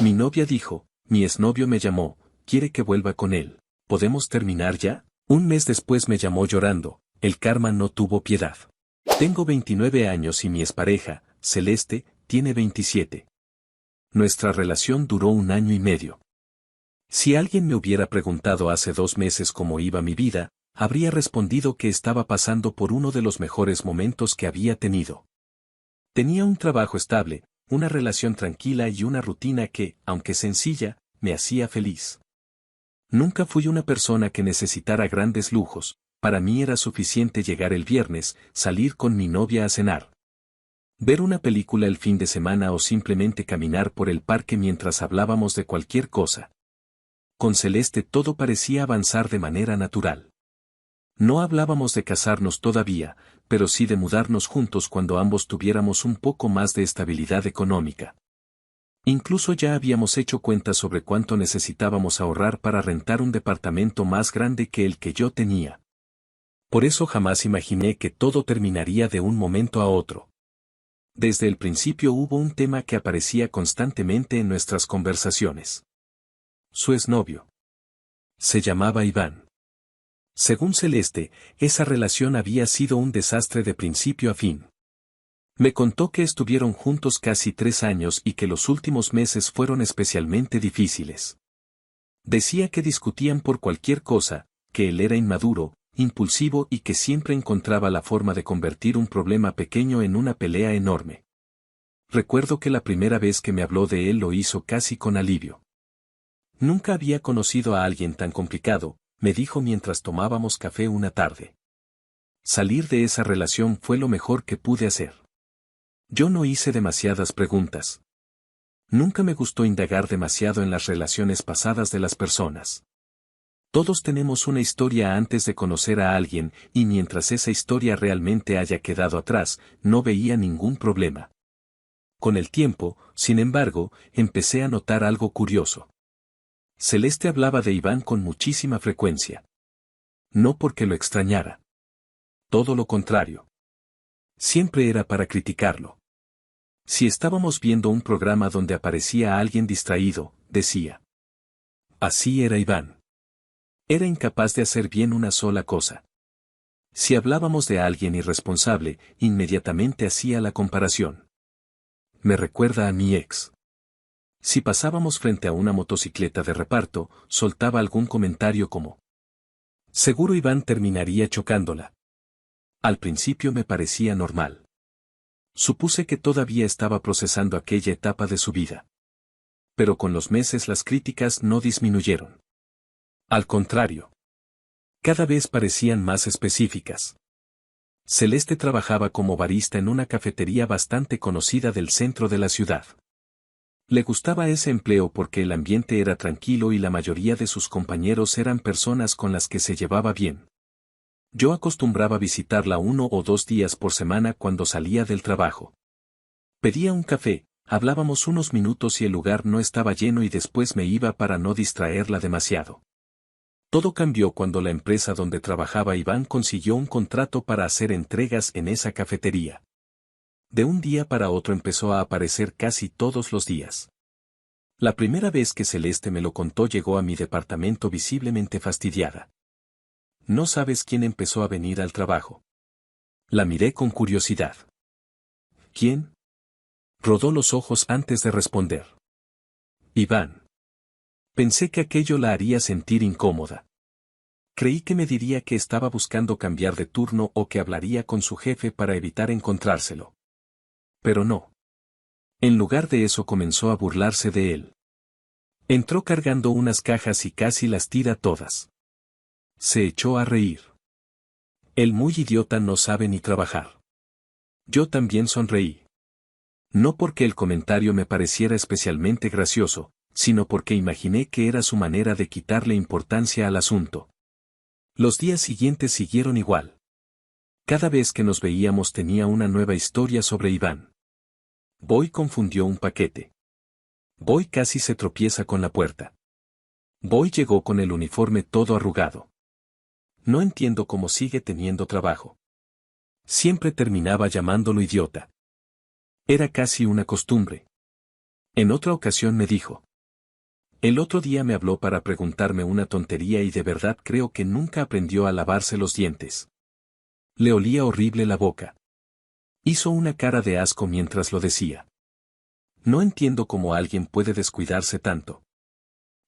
Mi novia dijo, mi exnovio me llamó, quiere que vuelva con él. ¿Podemos terminar ya? Un mes después me llamó llorando, el karma no tuvo piedad. Tengo 29 años y mi expareja, Celeste, tiene 27. Nuestra relación duró 1 año y medio. Si alguien me hubiera preguntado hace 2 meses cómo iba mi vida, habría respondido que estaba pasando por uno de los mejores momentos que había tenido. Tenía un trabajo estable, una relación tranquila y una rutina que, aunque sencilla, me hacía feliz. Nunca fui una persona que necesitara grandes lujos, para mí era suficiente llegar el viernes, salir con mi novia a cenar, ver una película el fin de semana o simplemente caminar por el parque mientras hablábamos de cualquier cosa. Con Celeste todo parecía avanzar de manera natural. No hablábamos de casarnos todavía, pero sí de mudarnos juntos cuando ambos tuviéramos un poco más de estabilidad económica. Incluso ya habíamos hecho cuentas sobre cuánto necesitábamos ahorrar para rentar un departamento más grande que el que yo tenía. Por eso jamás imaginé que todo terminaría de un momento a otro. Desde el principio hubo un tema que aparecía constantemente en nuestras conversaciones. Su exnovio. Se llamaba Iván. Según Celeste, esa relación había sido un desastre de principio a fin. Me contó que estuvieron juntos casi 3 años y que los últimos meses fueron especialmente difíciles. Decía que discutían por cualquier cosa, que él era inmaduro, impulsivo y que siempre encontraba la forma de convertir un problema pequeño en una pelea enorme. Recuerdo que la primera vez que me habló de él lo hizo casi con alivio. Nunca había conocido a alguien tan complicado, me dijo mientras tomábamos café una tarde. Salir de esa relación fue lo mejor que pude hacer. Yo no hice demasiadas preguntas. Nunca me gustó indagar demasiado en las relaciones pasadas de las personas. Todos tenemos una historia antes de conocer a alguien, y mientras esa historia realmente haya quedado atrás, no veía ningún problema. Con el tiempo, sin embargo, empecé a notar algo curioso. Celeste hablaba de Iván con muchísima frecuencia. No porque lo extrañara. Todo lo contrario. Siempre era para criticarlo. Si estábamos viendo un programa donde aparecía alguien distraído, decía. Así era Iván. Era incapaz de hacer bien una sola cosa. Si hablábamos de alguien irresponsable, inmediatamente hacía la comparación. Me recuerda a mi ex. Si pasábamos frente a una motocicleta de reparto, soltaba algún comentario como: seguro Iván terminaría chocándola. Al principio me parecía normal. Supuse que todavía estaba procesando aquella etapa de su vida. Pero con los meses las críticas no disminuyeron. Al contrario. Cada vez parecían más específicas. Celeste trabajaba como barista en una cafetería bastante conocida del centro de la ciudad. Le gustaba ese empleo porque el ambiente era tranquilo y la mayoría de sus compañeros eran personas con las que se llevaba bien. Yo acostumbraba visitarla 1 o 2 días por semana cuando salía del trabajo. Pedía un café, hablábamos unos minutos y el lugar no estaba lleno y después me iba para no distraerla demasiado. Todo cambió cuando la empresa donde trabajaba Iván consiguió un contrato para hacer entregas en esa cafetería. De un día para otro empezó a aparecer casi todos los días. La primera vez que Celeste me lo contó llegó a mi departamento visiblemente fastidiada. ¿No sabes quién empezó a venir al trabajo? La miré con curiosidad. ¿Quién? Rodó los ojos antes de responder. Iván. Pensé que aquello la haría sentir incómoda. Creí que me diría que estaba buscando cambiar de turno o que hablaría con su jefe para evitar encontrárselo. Pero no. En lugar de eso comenzó a burlarse de él. Entró cargando unas cajas y casi las tira todas. Se echó a reír. El muy idiota no sabe ni trabajar. Yo también sonreí. No porque el comentario me pareciera especialmente gracioso, sino porque imaginé que era su manera de quitarle importancia al asunto. Los días siguientes siguieron igual. Cada vez que nos veíamos tenía una nueva historia sobre Iván. Boy confundió un paquete. Boy casi se tropieza con la puerta. Boy llegó con el uniforme todo arrugado. No entiendo cómo sigue teniendo trabajo. Siempre terminaba llamándolo idiota. Era casi una costumbre. En otra ocasión me dijo: El otro día me habló para preguntarme una tontería y de verdad creo que nunca aprendió a lavarse los dientes. Le olía horrible la boca. Hizo una cara de asco mientras lo decía. No entiendo cómo alguien puede descuidarse tanto.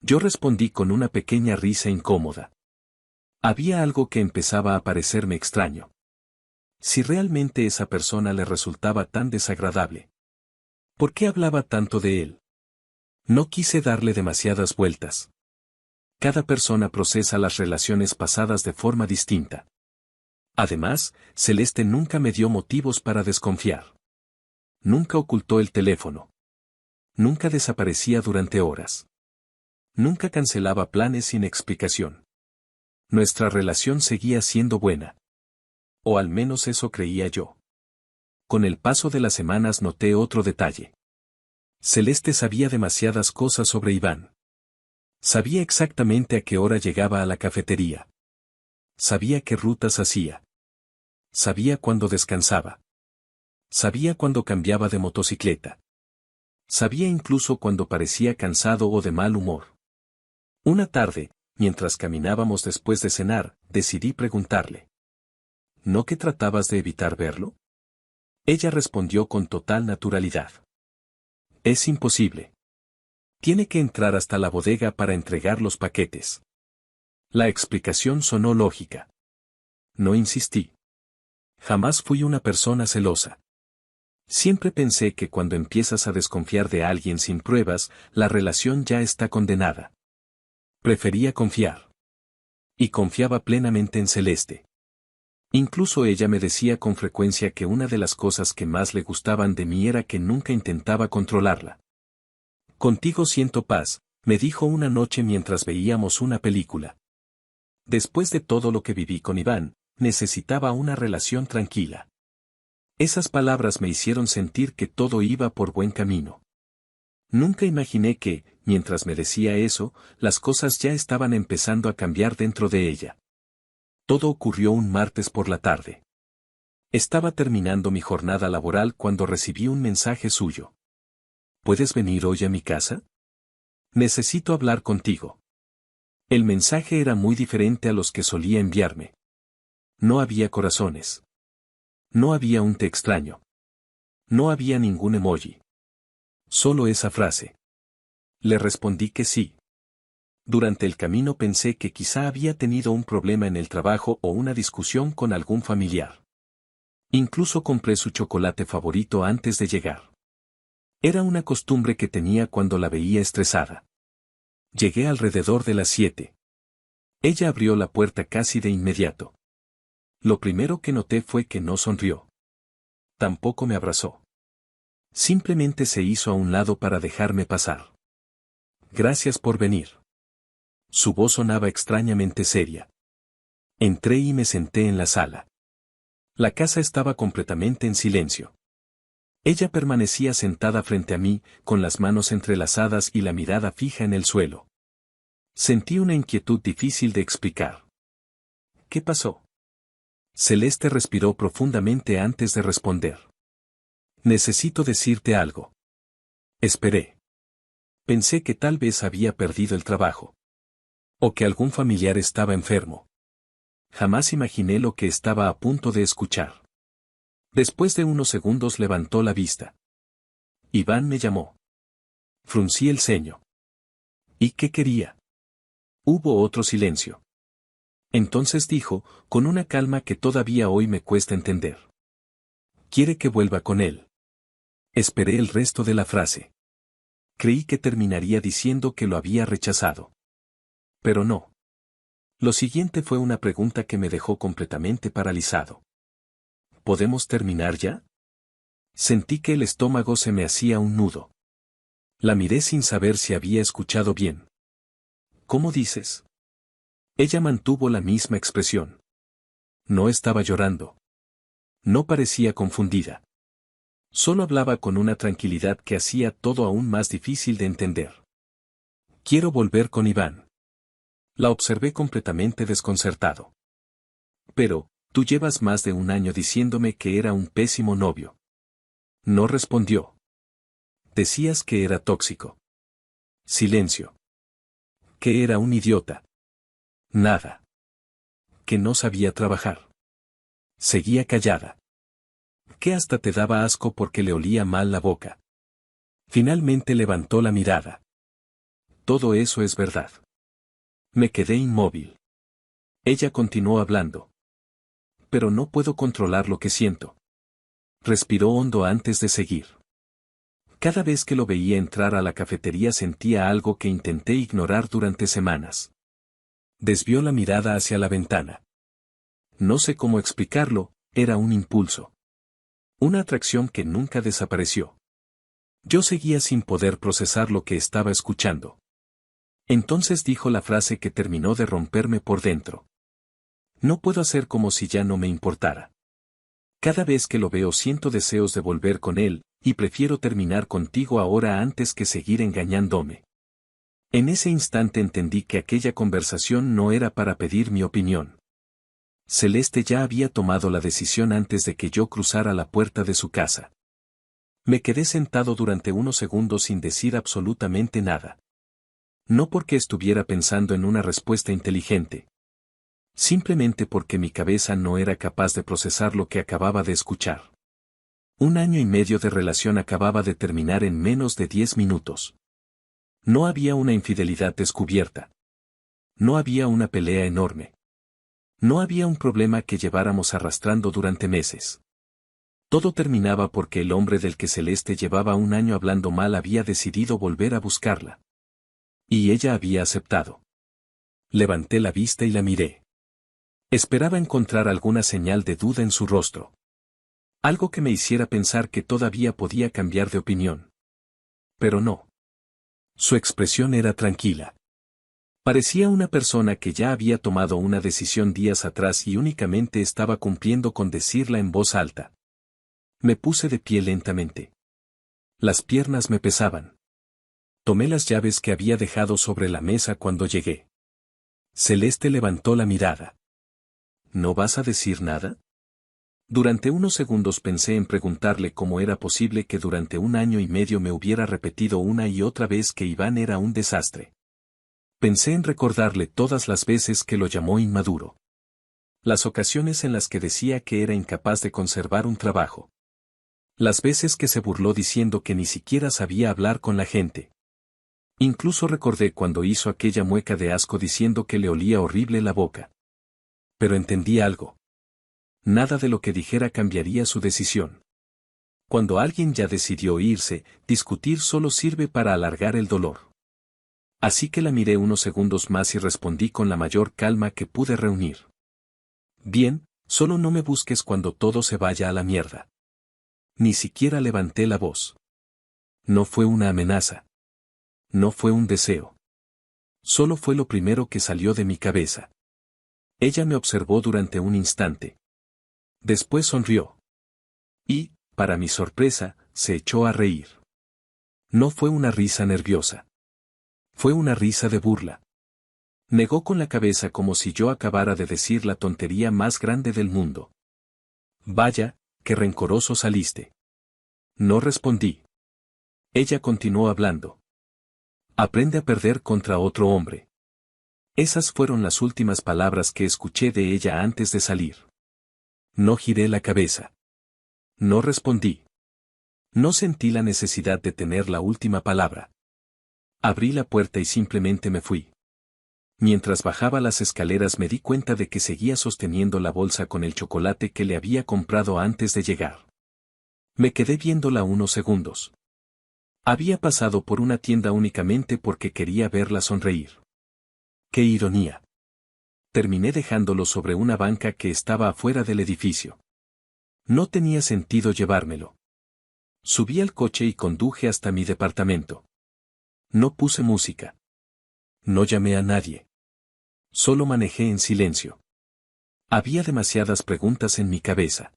Yo respondí con una pequeña risa incómoda. Había algo que empezaba a parecerme extraño. Si realmente esa persona le resultaba tan desagradable, ¿por qué hablaba tanto de él? No quise darle demasiadas vueltas. Cada persona procesa las relaciones pasadas de forma distinta. Además, Celeste nunca me dio motivos para desconfiar. Nunca ocultó el teléfono. Nunca desaparecía durante horas. Nunca cancelaba planes sin explicación. Nuestra relación seguía siendo buena. O al menos eso creía yo. Con el paso de las semanas noté otro detalle. Celeste sabía demasiadas cosas sobre Iván. Sabía exactamente a qué hora llegaba a la cafetería. Sabía qué rutas hacía. Sabía cuándo descansaba. Sabía cuándo cambiaba de motocicleta. Sabía incluso cuando parecía cansado o de mal humor. Una tarde, mientras caminábamos después de cenar, decidí preguntarle. ¿No que tratabas de evitar verlo? Ella respondió con total naturalidad. Es imposible. Tiene que entrar hasta la bodega para entregar los paquetes. La explicación sonó lógica. No insistí. Jamás fui una persona celosa. Siempre pensé que cuando empiezas a desconfiar de alguien sin pruebas, la relación ya está condenada. Prefería confiar. Y confiaba plenamente en Celeste. Incluso ella me decía con frecuencia que una de las cosas que más le gustaban de mí era que nunca intentaba controlarla. Contigo siento paz, me dijo una noche mientras veíamos una película. Después de todo lo que viví con Iván, necesitaba una relación tranquila. Esas palabras me hicieron sentir que todo iba por buen camino. Nunca imaginé que, mientras me decía eso, las cosas ya estaban empezando a cambiar dentro de ella. Todo ocurrió un martes por la tarde. Estaba terminando mi jornada laboral cuando recibí un mensaje suyo. ¿Puedes venir hoy a mi casa? Necesito hablar contigo. El mensaje era muy diferente a los que solía enviarme. No había corazones. No había un te extraño. No había ningún emoji. Solo esa frase. Le respondí que sí. Durante el camino pensé que quizá había tenido un problema en el trabajo o una discusión con algún familiar. Incluso compré su chocolate favorito antes de llegar. Era una costumbre que tenía cuando la veía estresada. Llegué alrededor de las 7. Ella abrió la puerta casi de inmediato. Lo primero que noté fue que no sonrió. Tampoco me abrazó. Simplemente se hizo a un lado para dejarme pasar. Gracias por venir. Su voz sonaba extrañamente seria. Entré y me senté en la sala. La casa estaba completamente en silencio. Ella permanecía sentada frente a mí, con las manos entrelazadas y la mirada fija en el suelo. Sentí una inquietud difícil de explicar. ¿Qué pasó? Celeste respiró profundamente antes de responder. Necesito decirte algo. Esperé. Pensé que tal vez había perdido el trabajo. O que algún familiar estaba enfermo. Jamás imaginé lo que estaba a punto de escuchar. Después de unos segundos levantó la vista. Iván me llamó. Fruncí el ceño. ¿Y qué quería? Hubo otro silencio. Entonces dijo, con una calma que todavía hoy me cuesta entender. Quiere que vuelva con él. Esperé el resto de la frase. Creí que terminaría diciendo que lo había rechazado. Pero no. Lo siguiente fue una pregunta que me dejó completamente paralizado. ¿Podemos terminar ya? Sentí que el estómago se me hacía un nudo. La miré sin saber si había escuchado bien. ¿Cómo dices? Ella mantuvo la misma expresión. No estaba llorando. No parecía confundida. Solo hablaba con una tranquilidad que hacía todo aún más difícil de entender. Quiero volver con Iván. La observé completamente desconcertado. Pero, tú llevas más de un año diciéndome que era un pésimo novio. No respondió. Decías que era tóxico. Silencio. Que era un idiota. Nada. Que no sabía trabajar. Seguía callada. Que hasta te daba asco porque le olía mal la boca. Finalmente levantó la mirada. Todo eso es verdad. Me quedé inmóvil. Ella continuó hablando. Pero no puedo controlar lo que siento. Respiró hondo antes de seguir. Cada vez que lo veía entrar a la cafetería sentía algo que intenté ignorar durante semanas. Desvió la mirada hacia la ventana. No sé cómo explicarlo, era un impulso. Una atracción que nunca desapareció. Yo seguía sin poder procesar lo que estaba escuchando. Entonces dijo la frase que terminó de romperme por dentro. No puedo hacer como si ya no me importara. Cada vez que lo veo siento deseos de volver con él, y prefiero terminar contigo ahora antes que seguir engañándome. En ese instante entendí que aquella conversación no era para pedir mi opinión. Celeste ya había tomado la decisión antes de que yo cruzara la puerta de su casa. Me quedé sentado durante unos segundos sin decir absolutamente nada. No porque estuviera pensando en una respuesta inteligente. Simplemente porque mi cabeza no era capaz de procesar lo que acababa de escuchar. 1 año y medio de relación acababa de terminar en menos de 10 minutos. No había una infidelidad descubierta. No había una pelea enorme. No había un problema que lleváramos arrastrando durante meses. Todo terminaba porque el hombre del que Celeste llevaba 1 año hablando mal había decidido volver a buscarla. Y ella había aceptado. Levanté la vista y la miré. Esperaba encontrar alguna señal de duda en su rostro. Algo que me hiciera pensar que todavía podía cambiar de opinión. Pero no. Su expresión era tranquila. Parecía una persona que ya había tomado una decisión días atrás y únicamente estaba cumpliendo con decirla en voz alta. Me puse de pie lentamente. Las piernas me pesaban. Tomé las llaves que había dejado sobre la mesa cuando llegué. Celeste levantó la mirada. ¿No vas a decir nada? Durante unos segundos pensé en preguntarle cómo era posible que durante 1 año y medio me hubiera repetido una y otra vez que Iván era un desastre. Pensé en recordarle todas las veces que lo llamó inmaduro. Las ocasiones en las que decía que era incapaz de conservar un trabajo. Las veces que se burló diciendo que ni siquiera sabía hablar con la gente. Incluso recordé cuando hizo aquella mueca de asco diciendo que le olía horrible la boca. Pero entendí algo. Nada de lo que dijera cambiaría su decisión. Cuando alguien ya decidió irse, discutir solo sirve para alargar el dolor. Así que la miré unos segundos más y respondí con la mayor calma que pude reunir. Bien, solo no me busques cuando todo se vaya a la mierda. Ni siquiera levanté la voz. No fue una amenaza. No fue un deseo. Solo fue lo primero que salió de mi cabeza. Ella me observó durante un instante. Después sonrió. Y, para mi sorpresa, se echó a reír. No fue una risa nerviosa. Fue una risa de burla. Negó con la cabeza como si yo acabara de decir la tontería más grande del mundo. Vaya, qué rencoroso saliste. No respondí. Ella continuó hablando. Aprende a perder contra otro hombre. Esas fueron las últimas palabras que escuché de ella antes de salir. No giré la cabeza. No respondí. No sentí la necesidad de tener la última palabra. Abrí la puerta y simplemente me fui. Mientras bajaba las escaleras me di cuenta de que seguía sosteniendo la bolsa con el chocolate que le había comprado antes de llegar. Me quedé viéndola unos segundos. Había pasado por una tienda únicamente porque quería verla sonreír. ¡Qué ironía! Terminé dejándolo sobre una banca que estaba afuera del edificio. No tenía sentido llevármelo. Subí al coche y conduje hasta mi departamento. No puse música. No llamé a nadie. Solo manejé en silencio. Había demasiadas preguntas en mi cabeza.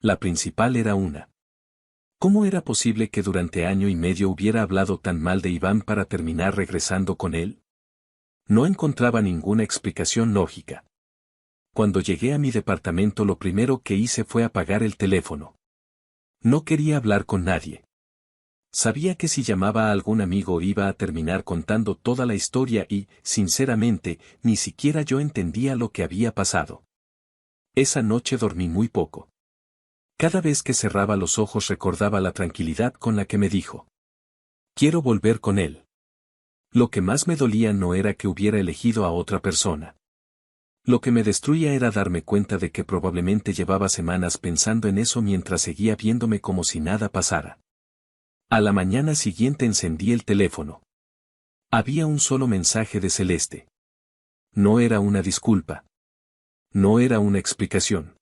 La principal era una. ¿Cómo era posible que durante 1 año y medio hubiera hablado tan mal de Iván para terminar regresando con él? No encontraba ninguna explicación lógica. Cuando llegué a mi departamento lo primero que hice fue apagar el teléfono. No quería hablar con nadie. Sabía que si llamaba a algún amigo iba a terminar contando toda la historia y, sinceramente, ni siquiera yo entendía lo que había pasado. Esa noche dormí muy poco. Cada vez que cerraba los ojos recordaba la tranquilidad con la que me dijo: quiero volver con él. Lo que más me dolía no era que hubiera elegido a otra persona. Lo que me destruía era darme cuenta de que probablemente llevaba semanas pensando en eso mientras seguía viéndome como si nada pasara. A la mañana siguiente encendí el teléfono. Había un solo mensaje de Celeste. No era una disculpa. No era una explicación.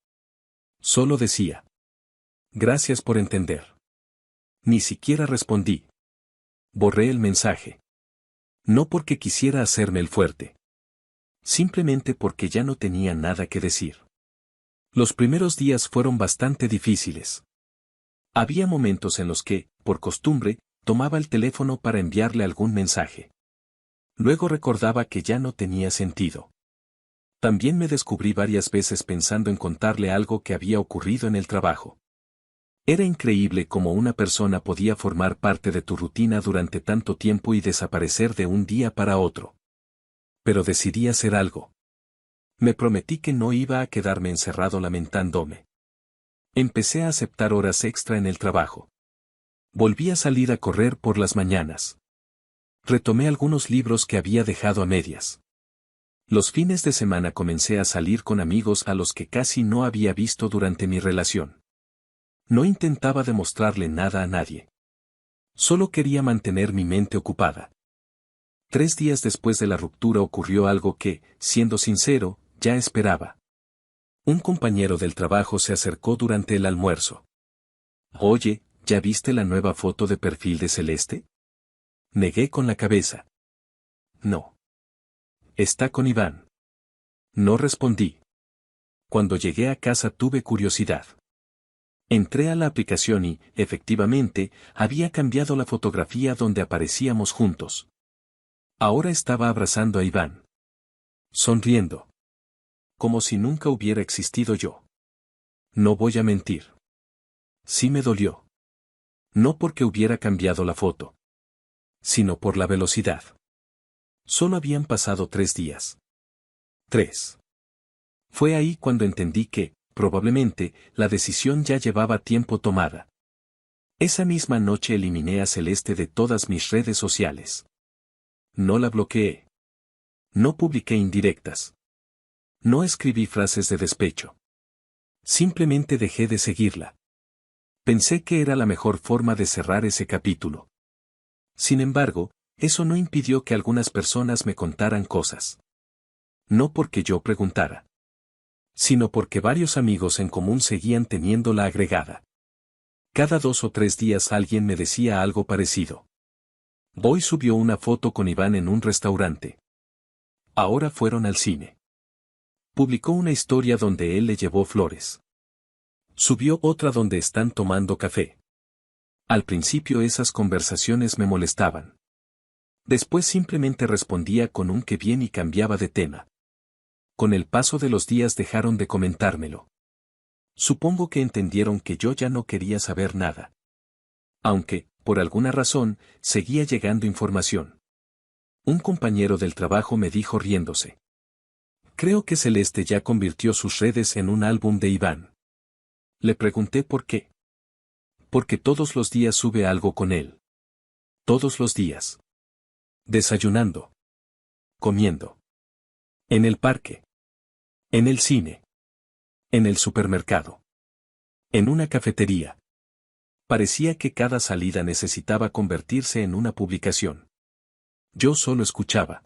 Solo decía: gracias por entender. Ni siquiera respondí. Borré el mensaje. No porque quisiera hacerme el fuerte. Simplemente porque ya no tenía nada que decir. Los primeros días fueron bastante difíciles. Había momentos en los que, por costumbre, tomaba el teléfono para enviarle algún mensaje. Luego recordaba que ya no tenía sentido. También me descubrí varias veces pensando en contarle algo que había ocurrido en el trabajo. Era increíble cómo una persona podía formar parte de tu rutina durante tanto tiempo y desaparecer de un día para otro. Pero decidí hacer algo. Me prometí que no iba a quedarme encerrado lamentándome. Empecé a aceptar horas extra en el trabajo. Volví a salir a correr por las mañanas. Retomé algunos libros que había dejado a medias. Los fines de semana comencé a salir con amigos a los que casi no había visto durante mi relación. No intentaba demostrarle nada a nadie. Solo quería mantener mi mente ocupada. 3 días después de la ruptura ocurrió algo que, siendo sincero, ya esperaba. Un compañero del trabajo se acercó durante el almuerzo. Oye, ¿ya viste la nueva foto de perfil de Celeste? Negué con la cabeza. No. Está con Iván. No respondí. Cuando llegué a casa tuve curiosidad. Entré a la aplicación y, efectivamente, había cambiado la fotografía donde aparecíamos juntos. Ahora estaba abrazando a Iván. Sonriendo. Como si nunca hubiera existido yo. No voy a mentir. Sí me dolió. No porque hubiera cambiado la foto, sino por la velocidad. Solo habían pasado 3 días. 3. Fue ahí cuando entendí que, probablemente, la decisión ya llevaba tiempo tomada. Esa misma noche eliminé a Celeste de todas mis redes sociales. No la bloqueé. No publiqué indirectas. No escribí frases de despecho. Simplemente dejé de seguirla. Pensé que era la mejor forma de cerrar ese capítulo. Sin embargo, eso no impidió que algunas personas me contaran cosas. No porque yo preguntara, sino porque varios amigos en común seguían teniéndola agregada. Cada 2 o 3 días alguien me decía algo parecido. Boy subió una foto con Iván en un restaurante. Ahora fueron al cine. Publicó una historia donde él le llevó flores. Subió otra donde están tomando café. Al principio esas conversaciones me molestaban. Después simplemente respondía con un qué bien y cambiaba de tema. Con el paso de los días dejaron de comentármelo. Supongo que entendieron que yo ya no quería saber nada. Aunque, por alguna razón, seguía llegando información. Un compañero del trabajo me dijo riéndose: creo que Celeste ya convirtió sus redes en un álbum de Iván. Le pregunté por qué. Porque todos los días sube algo con él. Todos los días. Desayunando. Comiendo. En el parque. En el cine. En el supermercado. En una cafetería. Parecía que cada salida necesitaba convertirse en una publicación. Yo solo escuchaba.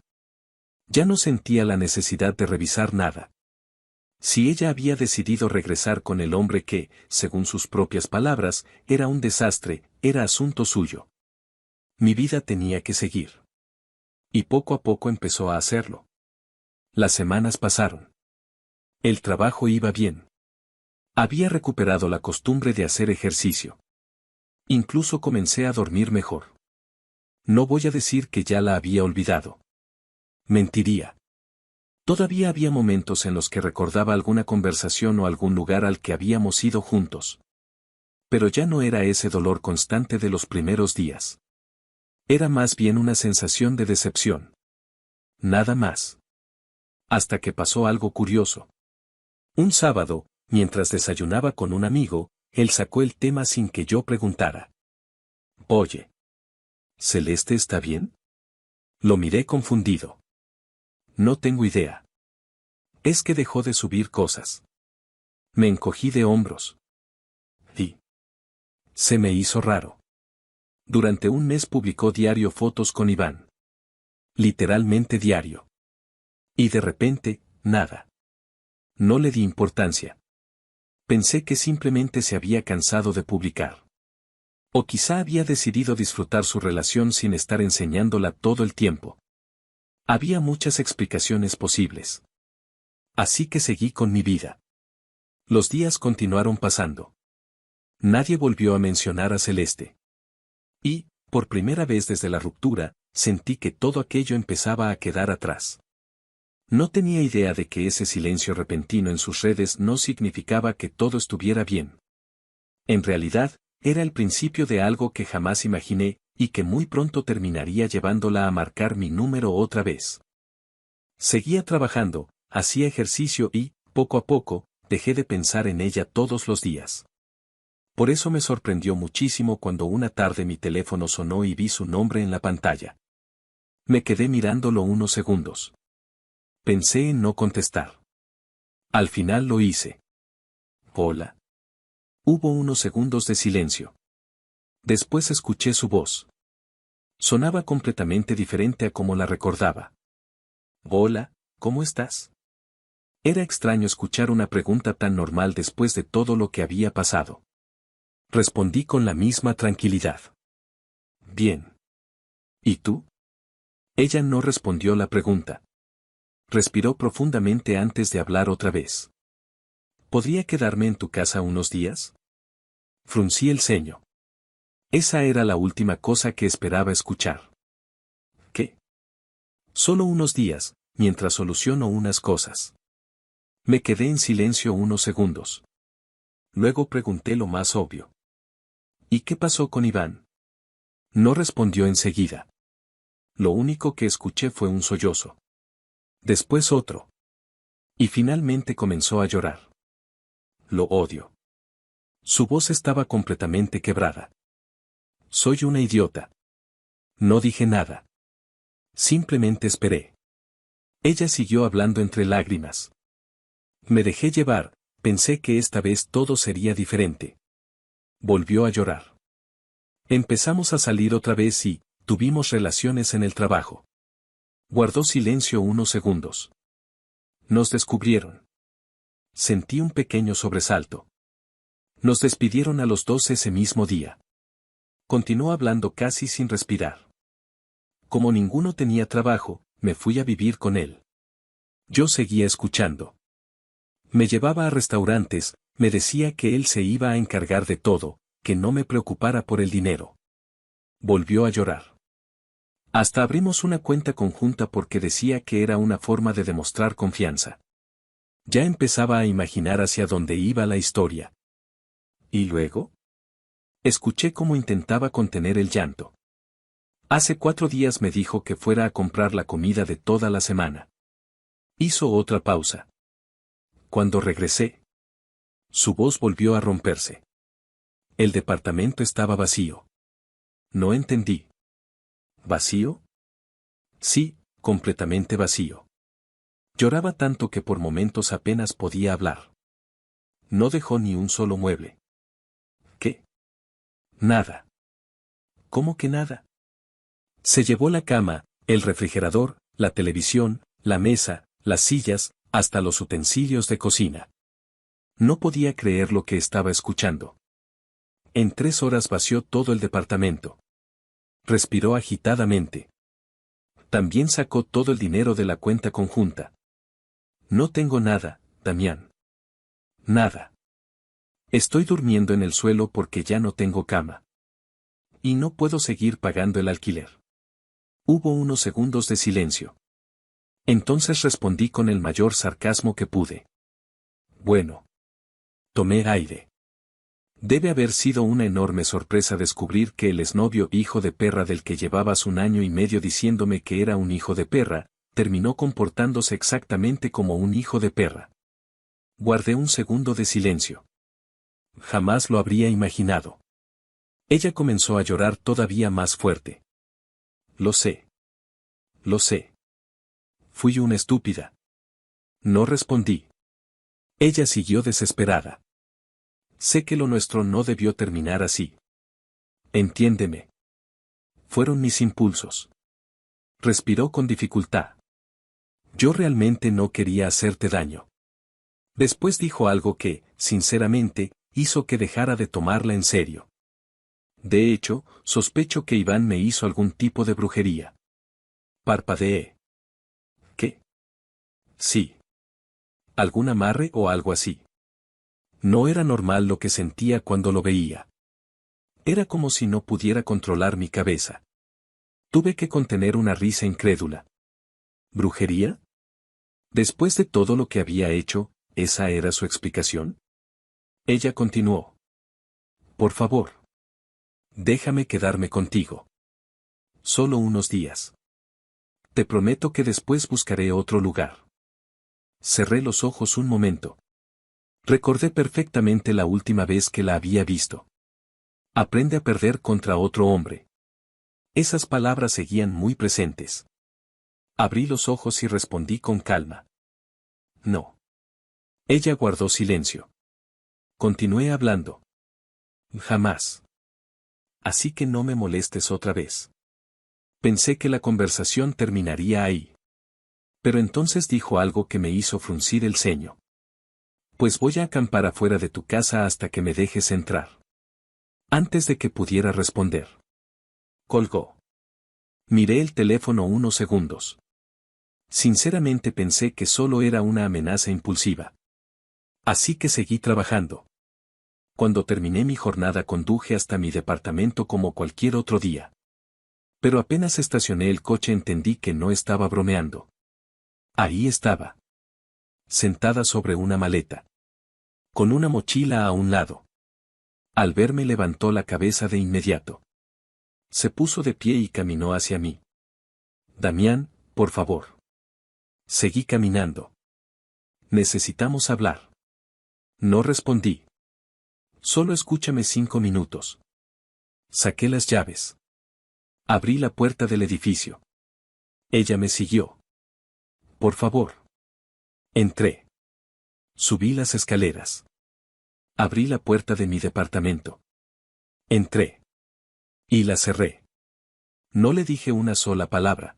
Ya no sentía la necesidad de revisar nada. Si ella había decidido regresar con el hombre que, según sus propias palabras, era un desastre, era asunto suyo. Mi vida tenía que seguir. Y poco a poco empezó a hacerlo. Las semanas pasaron. El trabajo iba bien. Había recuperado la costumbre de hacer ejercicio. Incluso comencé a dormir mejor. No voy a decir que ya la había olvidado. Mentiría. Todavía había momentos en los que recordaba alguna conversación o algún lugar al que habíamos ido juntos. Pero ya no era ese dolor constante de los primeros días. Era más bien una sensación de decepción. Nada más. Hasta que pasó algo curioso. Un sábado, mientras desayunaba con un amigo, él sacó el tema sin que yo preguntara. Oye. ¿Celeste está bien? Lo miré confundido. No tengo idea. Es que dejó de subir cosas. Me encogí de hombros. Y se me hizo raro. Durante un mes publicó diario fotos con Iván. Literalmente diario. Y de repente, nada. No le di importancia. Pensé que simplemente se había cansado de publicar. O quizá había decidido disfrutar su relación sin estar enseñándola todo el tiempo. Había muchas explicaciones posibles. Así que seguí con mi vida. Los días continuaron pasando. Nadie volvió a mencionar a Celeste. Y, por primera vez desde la ruptura, sentí que todo aquello empezaba a quedar atrás. No tenía idea de que ese silencio repentino en sus redes no significaba que todo estuviera bien. En realidad, era el principio de algo que jamás imaginé, y que muy pronto terminaría llevándola a marcar mi número otra vez. Seguía trabajando, hacía ejercicio y, poco a poco, dejé de pensar en ella todos los días. Por eso me sorprendió muchísimo cuando una tarde mi teléfono sonó y vi su nombre en la pantalla. Me quedé mirándolo unos segundos. Pensé en no contestar. Al final lo hice. Hola. Hubo unos segundos de silencio. Después escuché su voz. Sonaba completamente diferente a como la recordaba. Hola, ¿cómo estás? Era extraño escuchar una pregunta tan normal después de todo lo que había pasado. Respondí con la misma tranquilidad. Bien. ¿Y tú? Ella no respondió la pregunta. Respiró profundamente antes de hablar otra vez. ¿Podría quedarme en tu casa unos días? Fruncí el ceño. Esa era la última cosa que esperaba escuchar. ¿Qué? Solo unos días, mientras soluciono unas cosas. Me quedé en silencio unos segundos. Luego pregunté lo más obvio. ¿Y qué pasó con Iván? No respondió enseguida. Lo único que escuché fue un sollozo. Después otro. Y finalmente comenzó a llorar. Lo odio. Su voz estaba completamente quebrada. Soy una idiota. No dije nada. Simplemente esperé. Ella siguió hablando entre lágrimas. Me dejé llevar, pensé que esta vez todo sería diferente. Volvió a llorar. Empezamos a salir otra vez y tuvimos relaciones en el trabajo. Guardó silencio unos segundos. Nos descubrieron. Sentí un pequeño sobresalto. Nos despidieron a los dos ese mismo día. Continuó hablando casi sin respirar. Como ninguno tenía trabajo, me fui a vivir con él. Yo seguía escuchando. Me llevaba a restaurantes, me decía que él se iba a encargar de todo, que no me preocupara por el dinero. Volvió a llorar. Hasta abrimos una cuenta conjunta porque decía que era una forma de demostrar confianza. Ya empezaba a imaginar hacia dónde iba la historia. ¿Y luego? Escuché cómo intentaba contener el llanto. Hace 4 días me dijo que fuera a comprar la comida de toda la semana. Hizo otra pausa. Cuando regresé, su voz volvió a romperse. El departamento estaba vacío. No entendí. ¿Vacío? Sí, completamente vacío. Lloraba tanto que por momentos apenas podía hablar. No dejó ni un solo mueble. ¿Qué? Nada. ¿Cómo que nada? Se llevó la cama, el refrigerador, la televisión, la mesa, las sillas, hasta los utensilios de cocina. No podía creer lo que estaba escuchando. En 3 horas vació todo el departamento. Respiró agitadamente. También sacó todo el dinero de la cuenta conjunta. No tengo nada, Damián. Nada. Estoy durmiendo en el suelo porque ya no tengo cama. Y no puedo seguir pagando el alquiler. Hubo unos segundos de silencio. Entonces respondí con el mayor sarcasmo que pude. Bueno. Tomé aire. Debe haber sido una enorme sorpresa descubrir que el exnovio hijo de perra del que llevabas 1 año y medio diciéndome que era un hijo de perra, terminó comportándose exactamente como un hijo de perra. Guardé un segundo de silencio. Jamás lo habría imaginado. Ella comenzó a llorar todavía más fuerte. Lo sé. Lo sé. Fui una estúpida. No respondí. Ella siguió desesperada. Sé que lo nuestro no debió terminar así. Entiéndeme. Fueron mis impulsos. Respiró con dificultad. Yo realmente no quería hacerte daño. Después dijo algo que, sinceramente, hizo que dejara de tomarla en serio. De hecho, sospecho que Iván me hizo algún tipo de brujería. Parpadeé. ¿Qué? Sí. ¿Algún amarre o algo así? No era normal lo que sentía cuando lo veía. Era como si no pudiera controlar mi cabeza. Tuve que contener una risa incrédula. ¿Brujería? Después de todo lo que había hecho, ¿esa era su explicación? Ella continuó. Por favor. Déjame quedarme contigo. Solo unos días. Te prometo que después buscaré otro lugar. Cerré los ojos un momento. Recordé perfectamente la última vez que la había visto. Aprende a perder contra otro hombre. Esas palabras seguían muy presentes. Abrí los ojos y respondí con calma. No. Ella guardó silencio. Continué hablando. Jamás. Así que no me molestes otra vez. Pensé que la conversación terminaría ahí. Pero entonces dijo algo que me hizo fruncir el ceño. Pues voy a acampar afuera de tu casa hasta que me dejes entrar. Antes de que pudiera responder. Colgó. Miré el teléfono unos segundos. Sinceramente pensé que solo era una amenaza impulsiva. Así que seguí trabajando. Cuando terminé mi jornada conduje hasta mi departamento como cualquier otro día. Pero apenas estacioné el coche entendí que no estaba bromeando. Ahí estaba. Sentada sobre una maleta. Con una mochila a un lado. Al verme levantó la cabeza de inmediato. Se puso de pie y caminó hacia mí. Damián, por favor. Seguí caminando. Necesitamos hablar. No respondí. Solo escúchame 5 minutos. Saqué las llaves. Abrí la puerta del edificio. Ella me siguió. Por favor. Entré. Subí las escaleras. Abrí la puerta de mi departamento. Entré. Y la cerré. No le dije una sola palabra.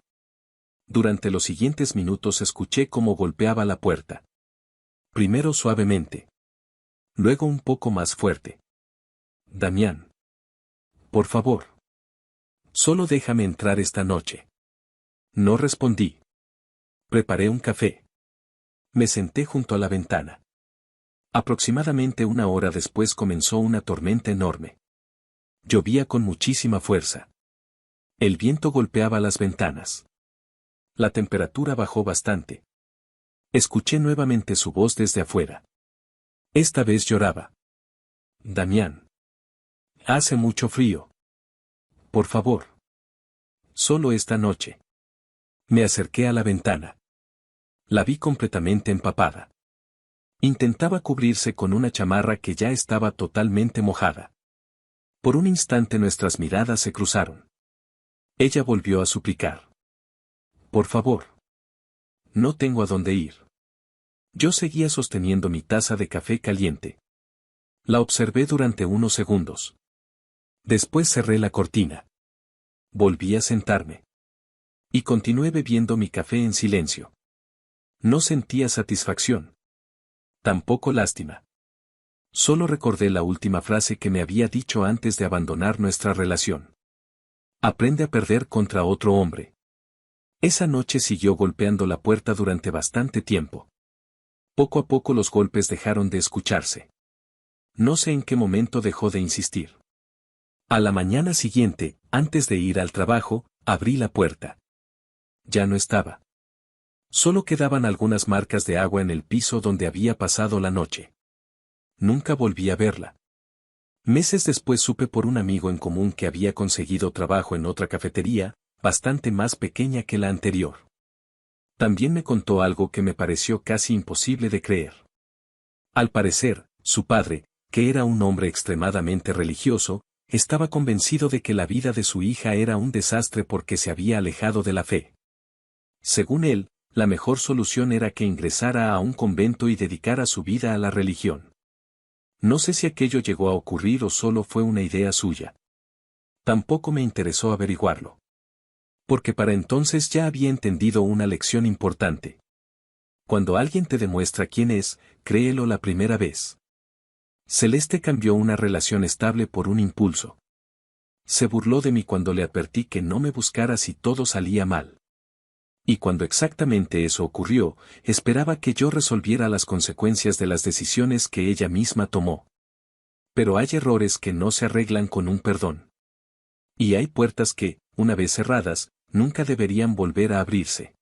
Durante los siguientes minutos escuché cómo golpeaba la puerta. Primero suavemente. Luego un poco más fuerte. Damián. Por favor. Solo déjame entrar esta noche. No respondí. Preparé un café. Me senté junto a la ventana. Aproximadamente 1 hora después comenzó una tormenta enorme. Llovía con muchísima fuerza. El viento golpeaba las ventanas. La temperatura bajó bastante. Escuché nuevamente su voz desde afuera. Esta vez lloraba. Damián. Hace mucho frío. Por favor. Solo esta noche. Me acerqué a la ventana. La vi completamente empapada. Intentaba cubrirse con una chamarra que ya estaba totalmente mojada. Por un instante nuestras miradas se cruzaron. Ella volvió a suplicar. Por favor. No tengo a dónde ir. Yo seguía sosteniendo mi taza de café caliente. La observé durante unos segundos. Después cerré la cortina. Volví a sentarme. Y continué bebiendo mi café en silencio. No sentía satisfacción. Tampoco lástima. Solo recordé la última frase que me había dicho antes de abandonar nuestra relación. Aprende a perder contra otro hombre. Esa noche siguió golpeando la puerta durante bastante tiempo. Poco a poco los golpes dejaron de escucharse. No sé en qué momento dejó de insistir. A la mañana siguiente, antes de ir al trabajo, abrí la puerta. Ya no estaba. Solo quedaban algunas marcas de agua en el piso donde había pasado la noche. Nunca volví a verla. Meses después supe por un amigo en común que había conseguido trabajo en otra cafetería, bastante más pequeña que la anterior. También me contó algo que me pareció casi imposible de creer. Al parecer, su padre, que era un hombre extremadamente religioso, estaba convencido de que la vida de su hija era un desastre porque se había alejado de la fe. Según él, la mejor solución era que ingresara a un convento y dedicara su vida a la religión. No sé si aquello llegó a ocurrir o solo fue una idea suya. Tampoco me interesó averiguarlo. Porque para entonces ya había entendido una lección importante. Cuando alguien te demuestra quién es, créelo la primera vez. Celeste cambió una relación estable por un impulso. Se burló de mí cuando le advertí que no me buscara si todo salía mal. Y cuando exactamente eso ocurrió, esperaba que yo resolviera las consecuencias de las decisiones que ella misma tomó. Pero hay errores que no se arreglan con un perdón. Y hay puertas que, una vez cerradas, nunca deberían volver a abrirse.